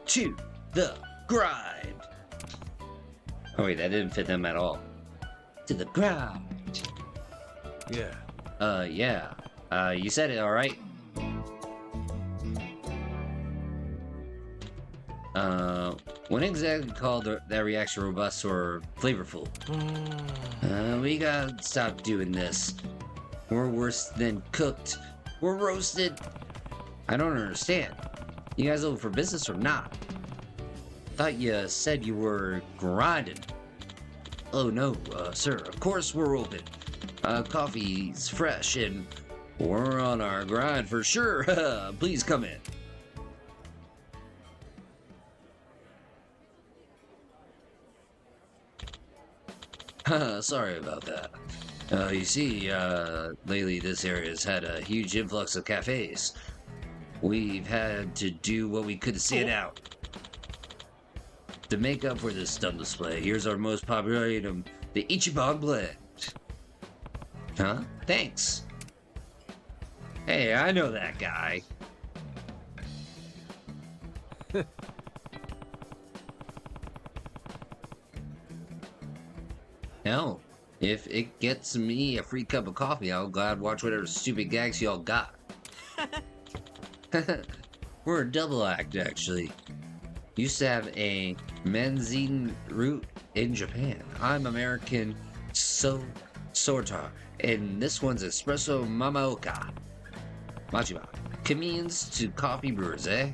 to the grind. Oh wait, that didn't fit them at all. To the grind. Yeah. Yeah. You said it, alright? When exactly called that reaction robust or flavorful? We gotta stop doing this. We're worse than cooked. We're roasted. I don't understand. You guys open for business or not? Thought you said you were grinding. Oh no, sir, of course we're open. Coffee's fresh and we're on our grind for sure. Please come in. Sorry about that. You see, lately this area has had a huge influx of cafes. We've had to do what we could to stand out. To make up for this dumb display, here's our most popular item, the Ichiban blend. Huh? Thanks. Hey, I know that guy. Hell, if it gets me a free cup of coffee, I'll glad watch whatever stupid gags y'all got. We're a double act, actually. Used to have a Menzin root in Japan. I'm American Sorta, and this one's Espresso Mamaoka. Majima. Comedians to coffee brewers, eh?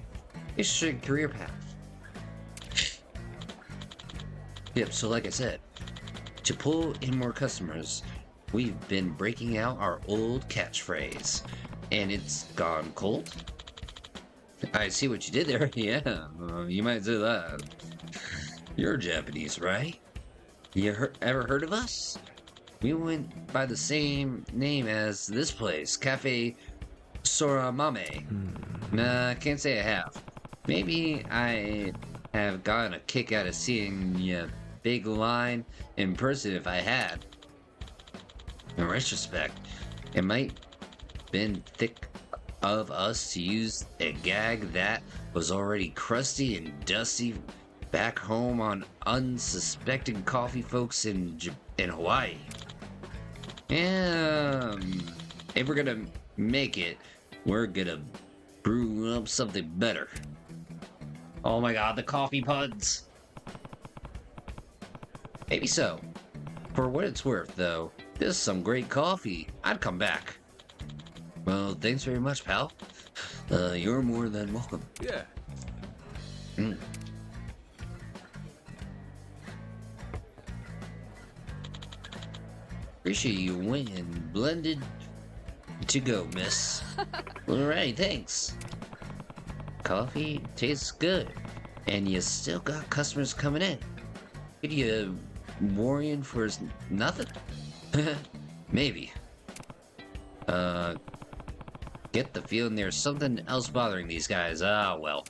Interesting career path. Yep, so like I said, to pull in more customers, we've been breaking out our old catchphrase. And it's gone cold? I see what you did there. Yeah, you might say that. You're Japanese, right? Ever heard of us? We went by the same name as this place, Cafe Soramame. Nah, can't say I have. Maybe I have gotten a kick out of seeing ya big line in person if I had. In retrospect, it might been thick of us to use a gag that was already crusty and dusty back home on unsuspecting coffee folks in Hawaii. Yeah, if we're gonna make it, we're gonna brew up something better. Oh my god, the coffee puns! Maybe so. For what it's worth, though, this is some great coffee. I'd come back. Well, thanks very much, pal. You're more than welcome. Yeah. Appreciate you winning. Blended to go, miss. Alright, thanks. Coffee tastes good. And you still got customers coming in. Could you worrying for nothing? Maybe. Get the feeling there's something else bothering these guys. Ah, well.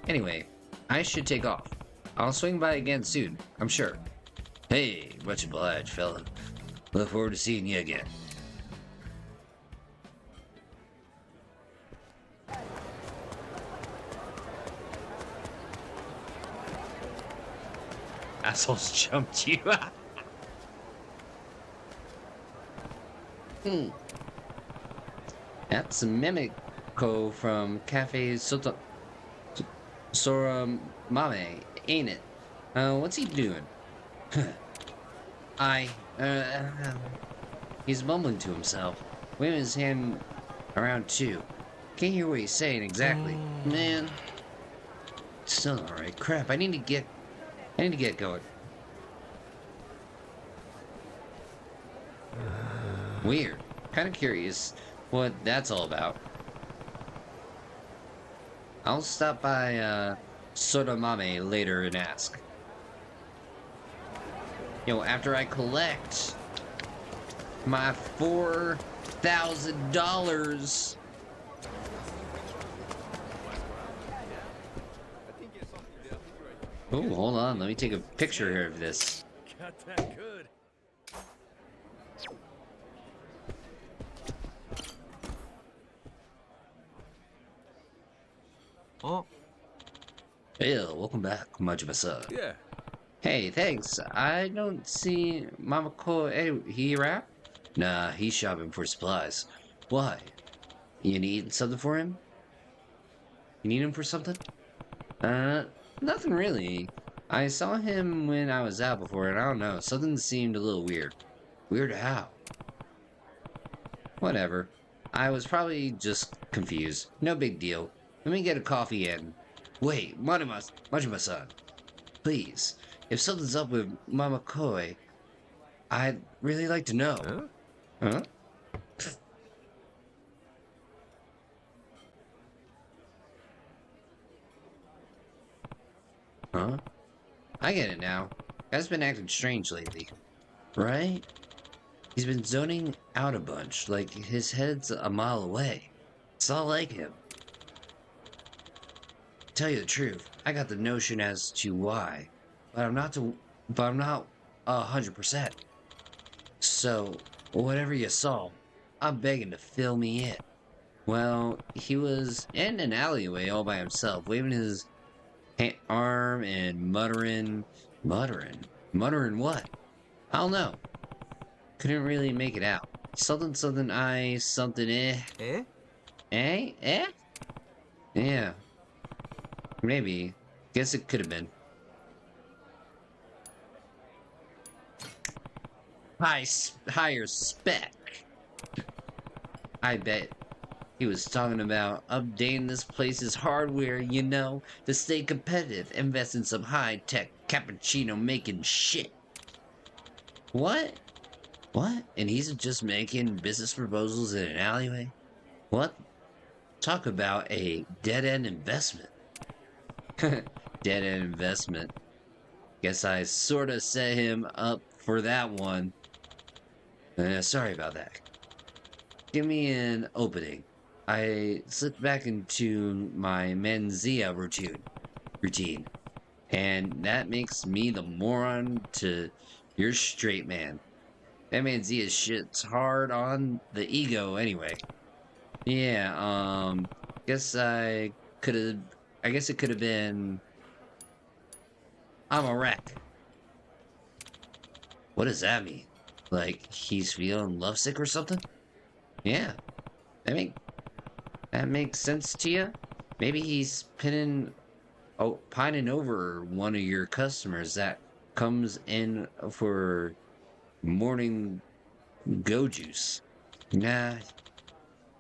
Anyway, I should take off. I'll swing by again soon, I'm sure. Hey, much obliged, fella. Look forward to seeing you again. Assholes jumped you. That's Mimiko from Cafe Soramame, ain't it? What's he doing? He's mumbling to himself, waving his hand around too. Can't hear what he's saying exactly. Man. Still alright. Crap, I need to get going. Weird. Kinda curious what that's all about. I'll stop by, Soramame later and ask. After I collect my $4,000. Oh, hold on. Let me take a picture here of this. Got that good. Oh, Hey, welcome back, Majima-san. yeah. Hey, thanks. I don't see Mamako. Hey, he around? Nah, he's shopping for supplies. Why? You need something for him? You need him for something? Uh, Nothing really. I saw him when I was out before, and I don't know, something seemed a little weird. Weird how? Whatever. I was probably just confused. No big deal. Let me get a coffee and... Wait, Majima-san. Please, if something's up with Mama Koi, I'd really like to know. Huh? Huh? Huh? I get it now. Guy's been acting strange lately. Right? He's been zoning out a bunch, like his head's a mile away. It's all like him. Tell you the truth, I got the notion as to why, but I'm not 100%. So, whatever you saw, I'm begging to fill me in. Well, he was in an alleyway all by himself, waving his arm and muttering what? I don't know. Couldn't really make it out. Something Eh? eh? Yeah, maybe. Guess it could have been. Higher spec. I bet he was talking about updating this place's hardware, to stay competitive, invest in some high-tech cappuccino making shit. What? What? And he's just making business proposals in an alleyway? What? Talk about a dead-end investment. Dead-end investment. Guess I sorta set him up for that one. Sorry about that. Give me an opening. I slipped back into my Manzia routine, and that makes me the moron to your straight man. That Manzia shit's hard on the ego anyway. Yeah, guess I could have. I guess it could have been. I'm a wreck. What does that mean? Like he's feeling lovesick or something? Yeah, that make that makes sense to you. Maybe he's pining over one of your customers that comes in for morning go juice. Nah,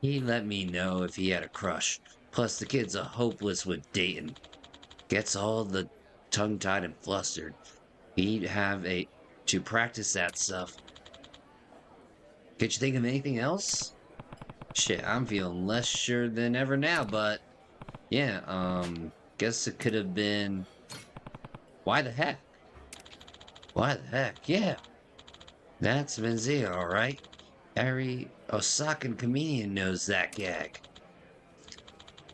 he let me know if he had a crush. Plus, the kid's a hopeless with dating. Gets all the tongue-tied and flustered. He'd have to practice that stuff. Could you think of anything else? Shit, I'm feeling less sure than ever now, but yeah, guess it could have been. Why the heck? Why the heck? Yeah, that's Benzia, alright. Every Osakan comedian knows that gag.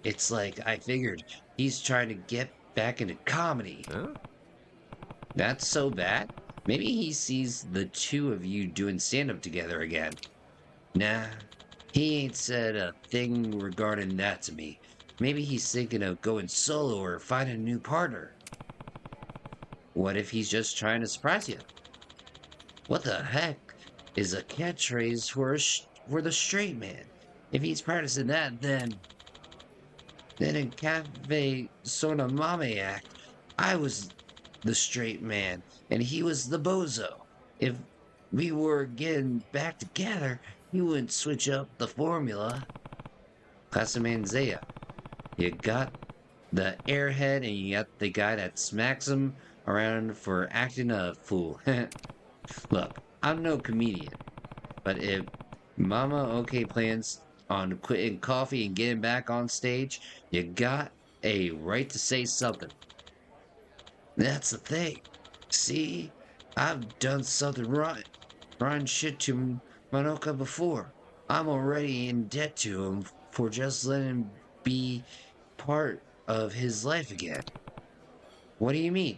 It's like I figured he's trying to get back into comedy. Huh? That's so bad. Maybe he sees the two of you doing stand-up together again. Nah, he ain't said a thing regarding that to me. Maybe he's thinking of going solo or finding a new partner. What if he's just trying to surprise you? What the heck is a catchphrase for the straight man? If he's practicing that, then in Cafe Sonamame Act, I was the straight man and he was the bozo. If we were getting back together, he wouldn't switch up the formula. Casamanzea, you got the airhead and you got the guy that smacks him around for acting a fool. Look, I'm no comedian, but if Mama OK plans on quitting coffee and getting back on stage, you got a right to say something. That's the thing. See, I've done something rotten shit to Manoka before. I'm already in debt to him for just letting him be part of his life again. What do you mean?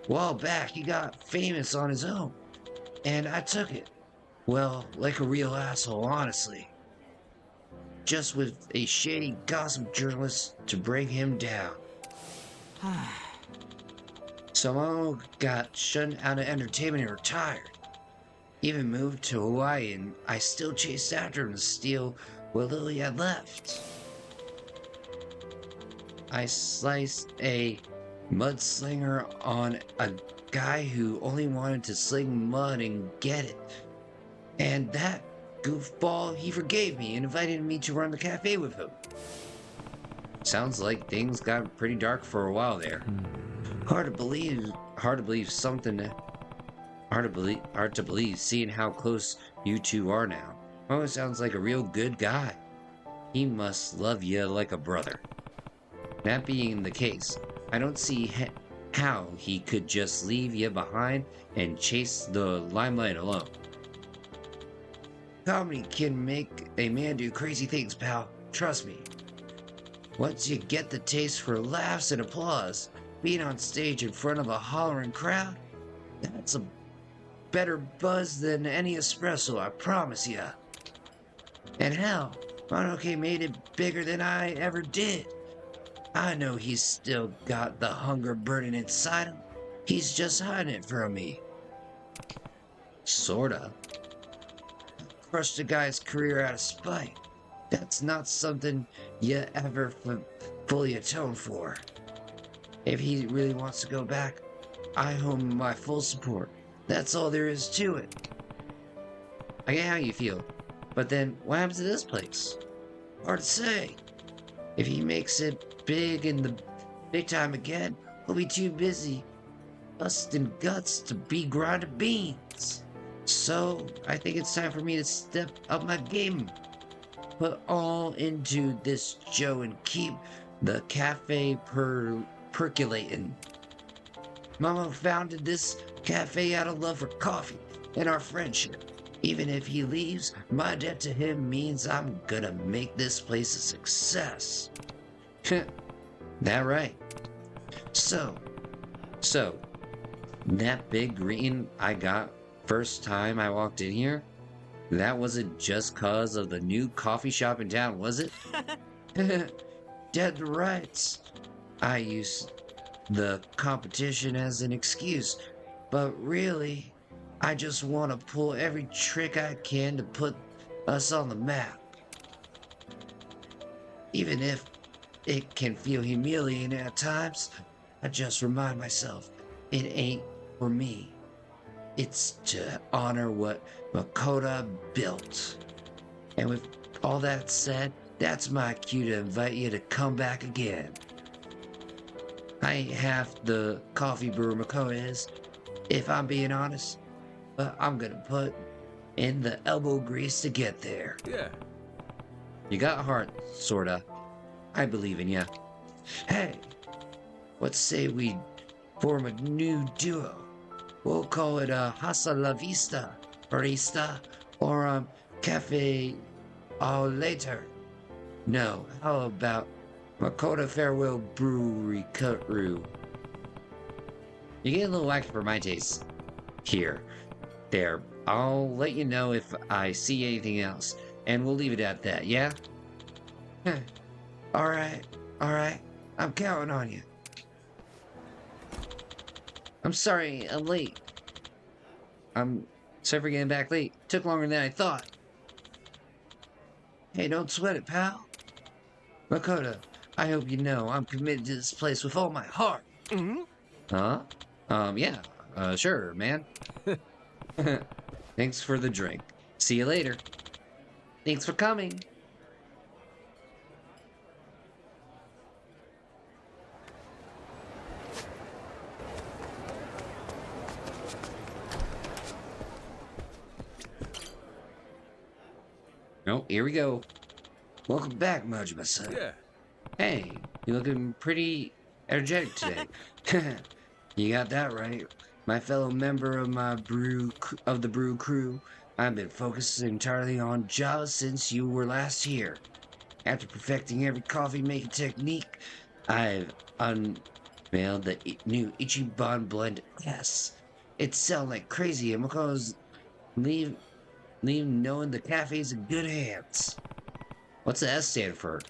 A while back, he got famous on his own, and I took it. Well, like a real asshole, honestly. just with a shady gossip journalist to bring him down. So Mama got shut out of entertainment and retired. Even moved to Hawaii, and I still chased after him to steal what little he had left. I sliced a mudslinger on a guy who only wanted to sling mud and get it. And that goofball, he forgave me and invited me to run the cafe with him. Sounds like things got pretty dark for a while there. Hard to believe seeing how close you two are now. Oh, it sounds like a real good guy. He must love you like a brother. That being the case, I don't see how he could just leave you behind and chase the limelight alone. Comedy can make a man do crazy things, pal. Trust me. Once you get the taste for laughs and applause, being on stage in front of a hollering crowd, that's a better buzz than any espresso, I promise ya. And hell, Monoke made it bigger than I ever did. I know he's still got the hunger burning inside him. He's just hiding it from me. Sorta. Crushed a guy's career out of spite. That's not something you ever fully atone for. If he really wants to go back, I owe him my full support. That's all there is to it. I get how you feel, but then what happens to this place? Hard to say. If he makes it big in the big time again, he'll be too busy busting guts to be grinding beans. So I think it's time for me to step up my game. Put all into this Joe and keep the cafe percolating. Mama founded this cafe out of love for coffee and our friendship. Even if he leaves, my debt to him means I'm gonna make this place a success. That right. So, that big greeting I got first time I walked in here, that wasn't just cause of the new coffee shop in town, was it? Dead right. I used the competition as an excuse, but really, I just want to pull every trick I can to put us on the map. Even if it can feel humiliating at times, I just remind myself, it ain't for me. It's to honor what Makoto built. And with all that said, that's my cue to invite you to come back again. I ain't half the coffee brewer Makoto is, if I'm being honest, but I'm gonna put in the elbow grease to get there. Yeah. You got heart, sorta. I believe in ya. Hey, let's say we form a new duo. We'll call it Hasta la Vista, Barista, or Cafe All Later. No, how about Makoto Farewell Brewery Cut-Roo? You get a little wacky for my taste. Here. There. I'll let you know if I see anything else, and we'll leave it at that, yeah? Alright. I'm counting on you. I'm sorry, I'm late. I'm sorry for getting back late. Took longer than I thought. Hey, don't sweat it, pal. Makoto, I hope you know I'm committed to this place with all my heart. Mm-hmm. Huh? Yeah. Sure, man. Thanks for the drink. See you later. Thanks for coming. Oh, here we go. Welcome back, Majima-san. Yeah. Hey, you're looking pretty energetic today. You got that right. My fellow member of the brew crew, I've been focused entirely on Java since you were last here. After perfecting every coffee making technique, I've unveiled the new Ichiban Blend S. It sounds like crazy, and Makoto's leave knowing the cafe's in good hands. What's the S stand for?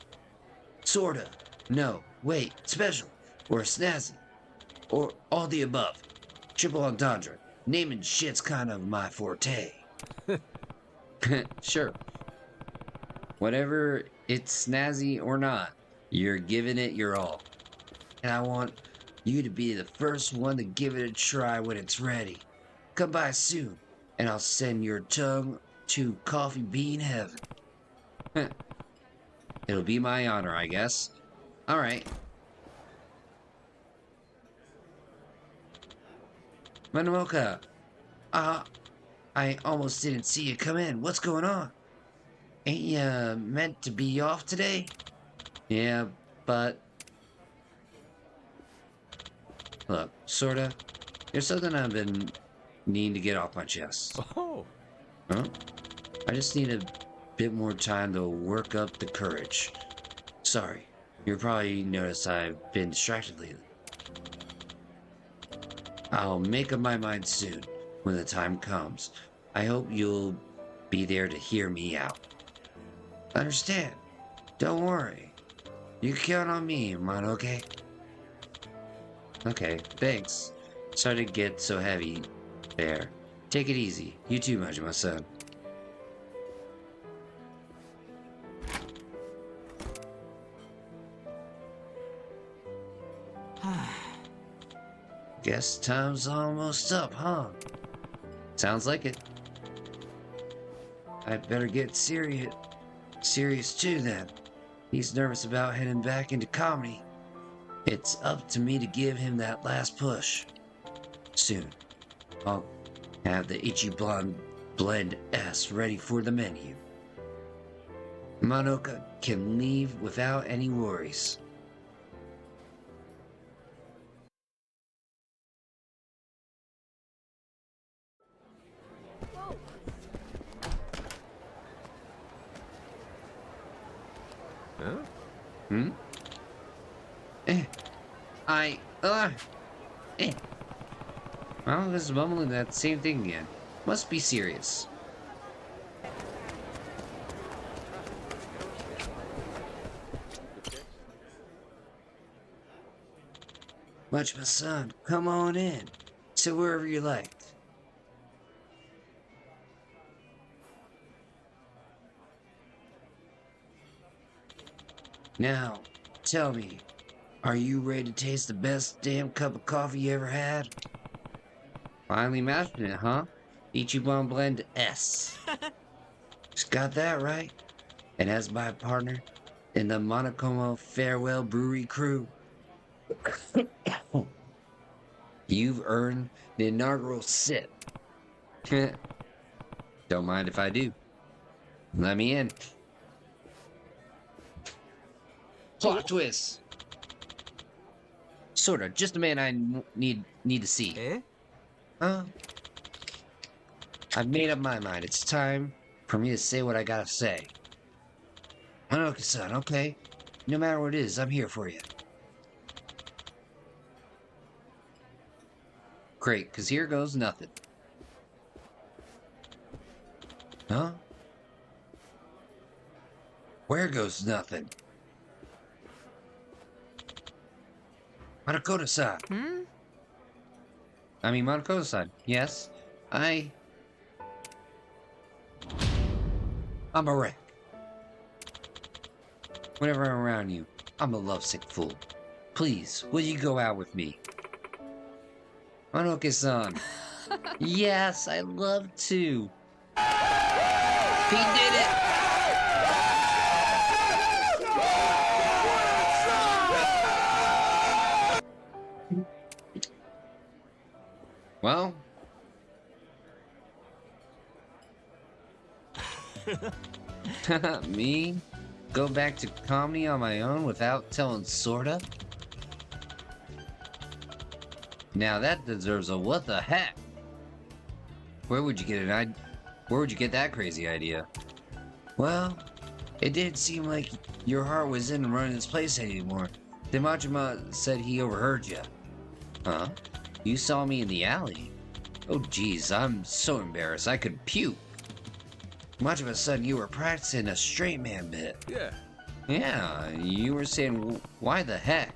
Sorta. No. Wait. Special. Or snazzy. Or all the above. Triple entendre. Naming shit's kind of my forte. Sure. Whatever it's snazzy or not, you're giving it your all. And I want you to be the first one to give it a try when it's ready. Come by soon, and I'll send your tongue to coffee bean heaven. It'll be my honor, I guess. Alright. Manuoka, I almost didn't see you come in. What's going on? Ain't ya meant to be off today? Yeah, but... Look, sorta. There's something I've been needing to get off my chest. Oh. Huh? I just need a bit more time to work up the courage. Sorry, you probably noticed I've been distracted lately. I'll make up my mind soon, when the time comes. I hope you'll be there to hear me out. Understand? Don't worry. You can count on me, man, okay? Okay, thanks. Sorry to get so heavy there. Take it easy. You too, Majima-san. Guess time's almost up, huh? Sounds like it. I better get serious too then. He's nervous about heading back into comedy. It's up to me to give him that last push. Soon, I'll have the Ichiban Blend S ready for the menu. Manoka can leave without any worries. Huh? Hmm? Eh. Eh. Well, I was mumbling that same thing again. Must be serious. Majima-san, come on in. Sit wherever you like. Now, tell me, are you ready to taste the best damn cup of coffee you ever had? Finally mastering it, huh? Ichiban Blend S. Just got that right. And as my partner in the Monokomo Farewell Brewery crew, you've earned the inaugural sip. Don't mind if I do. Let me in. Plot twist. Sorta, just the man I need to see. Eh? I've made up my mind. It's time for me to say what I gotta say. Manoka-san, okay? No matter what it is, I'm here for you. Great, because here goes nothing. Huh? Where goes nothing? Makoto-san. Makoto-san, yes? I'm a wreck. Whenever I'm around you, I'm a lovesick fool. Please, will you go out with me? Manoke-san. Yes, I love to. He did it! Well... Me? Go back to comedy on my own without telling sorta? Now that deserves a what the heck? Where would you get that crazy idea? Well, it didn't seem like your heart was in running this place anymore. Then Majima said he overheard you. Huh? You saw me in the alley? Oh geez, I'm so embarrassed I could puke. Much of a sudden, you were practicing a straight man bit. Yeah. Yeah, you were saying, why the heck?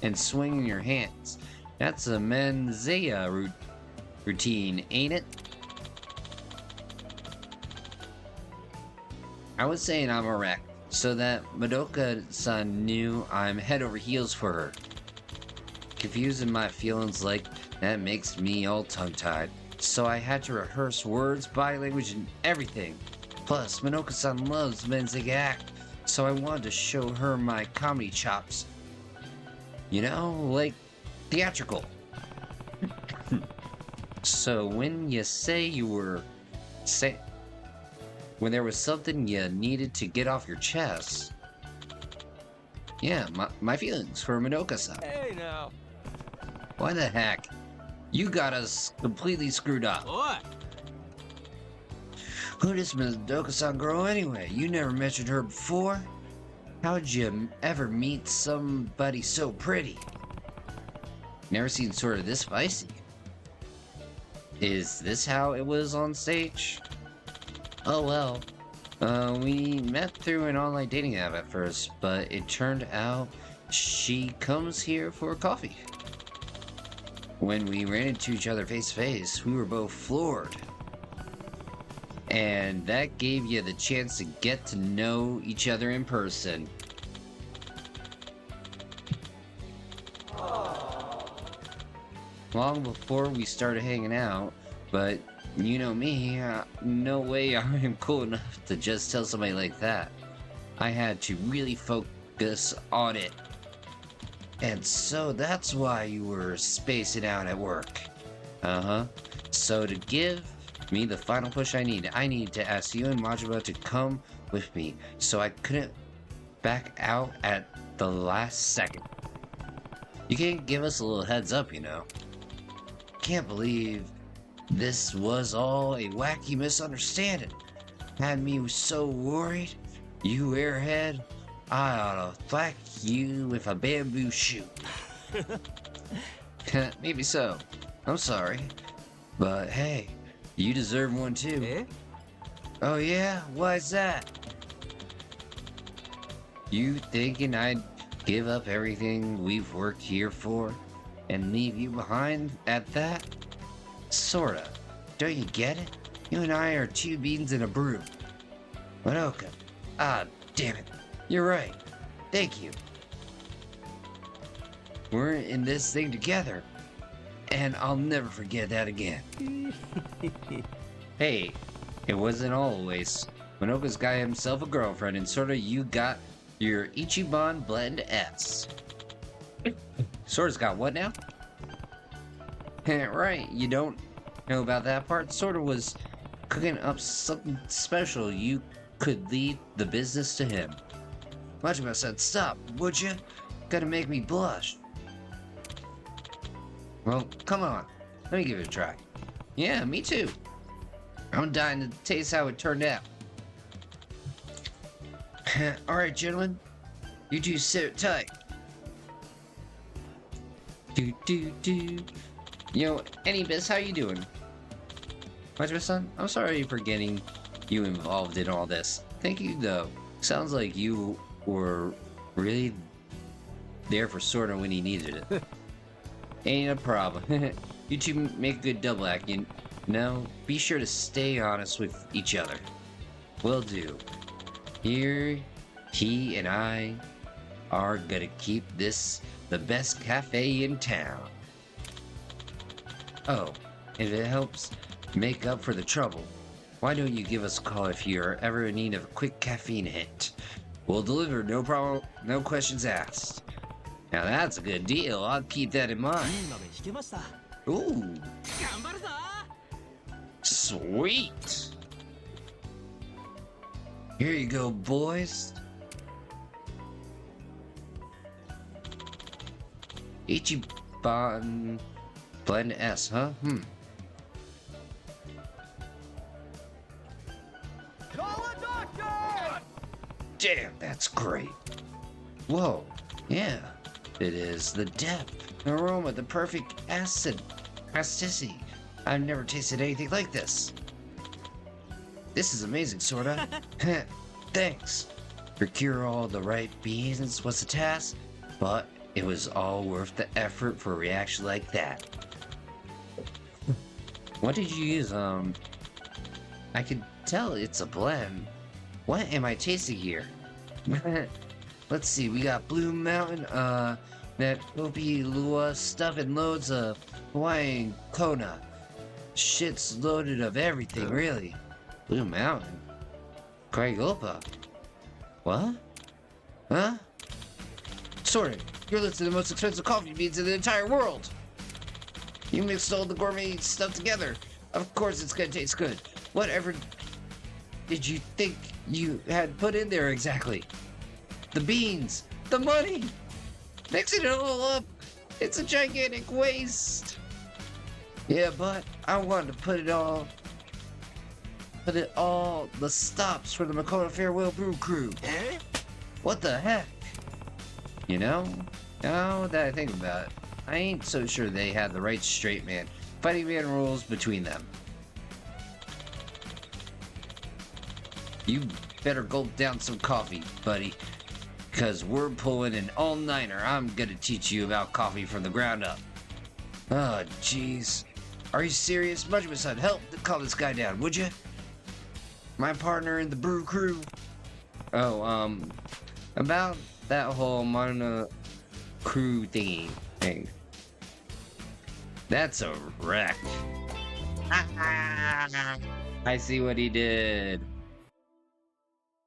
And swinging your hands. That's a Menzea routine, ain't it? I was saying I'm a wreck, so that Madoka-san knew I'm head over heels for her. Confusing my feelings like that makes me all tongue-tied, so I had to rehearse words, body language, and everything. Plus, Madoka-san loves Menzega act, so I wanted to show her my comedy chops. You know, like theatrical. So when you say you were when there was something you needed to get off your chest, yeah, my feelings for Madoka-san. Hey now. Why the heck? You got us completely screwed up. What? Who does Madoka-san girl anyway? You never mentioned her before? How'd you ever meet somebody so pretty? Never seen sort of this spicy. Is this how it was on stage? Oh well. We met through an online dating app at first, but it turned out she comes here for coffee. When we ran into each other face to face, we were both floored. And that gave you the chance to get to know each other in person. Long before we started hanging out, but you know me, no way I am cool enough to just tell somebody like that. I had to really focus on it. And so that's why you were spacing out at work. Uh-huh. So to give me the final push I need to ask you and Majima to come with me, so I couldn't back out at the last second. You can't give us a little heads up, you know. Can't believe this was all a wacky misunderstanding. Had me so worried. You airhead, I ought to whack you with a bamboo shoot. Maybe so. I'm sorry. But hey, you deserve one too. Eh? Oh yeah? Why's that? You thinking I'd give up everything we've worked here for and leave you behind at that? Sorta. Don't you get it? You and I are two beans in a brew. Madoka. Ah, damn it. You're right. Thank you. We're in this thing together. And I'll never forget that again. Hey, it wasn't always. Madoka's got himself a girlfriend, and sorta you got your Ichiban Blend S. Sorta's got what now? Right, you don't know about that part? Sorta was cooking up something special. You could lead the business to him. Majima said, stop, would you? Gotta make me blush. Well, come on. Let me give it a try. Yeah, me too. I'm dying to taste how it turned out. Alright, gentlemen. You two sit tight. Do. Yo, Anibis, how you doing? Majima-san, I'm sorry for getting you involved in all this. Thank you, though. Sounds like you were really there for Sorta when he needed it. Ain't a problem. You two make a good double act, you know? Be sure to stay honest with each other. Will do. Here, he and I are gonna keep this the best cafe in town. Oh, if it helps make up for the trouble, why don't you give us a call if you're ever in need of a quick caffeine hit? We'll deliver, no problem, no questions asked. Now that's a good deal. I'll keep that in mind. Ooh. Sweet. Here you go, boys. Ichiban Blend S, huh? Damn, that's great. Whoa, yeah. It is the depth, the aroma, the perfect acid, elasticity. I've never tasted anything like this. This is amazing, sorta. Thanks. Procure all the right beans was the task, but it was all worth the effort for a reaction like that. What did you use? I can tell it's a blend. What am I tasting here? Let's see, we got Blue Mountain, that Opi Lua stuff and loads of Hawaiian Kona. Shit's loaded of everything, really. Blue Mountain? Craigopa? What? Huh? Sorry, you're listed the most expensive coffee beans in the entire world! You mixed all the gourmet stuff together. Of course it's gonna taste good. Whatever did you think you had put in there exactly? The beans, the money, mixing it all up, it's a gigantic waste. Yeah, but I wanted to put it all the stops for the Makona Farewell Brew Crew. What the heck? You know, now that I think about it, I ain't so sure they had the right straight man. Fighting man rules between them. You better gulp down some coffee, buddy. Because we're pulling an all-nighter. I'm gonna teach you about coffee from the ground up. Oh, jeez. Are you serious? Mudgeman son, help calm this guy down, would you? My partner in the brew crew. Oh, about that whole Mono crew thing. That's a wreck. I see what he did.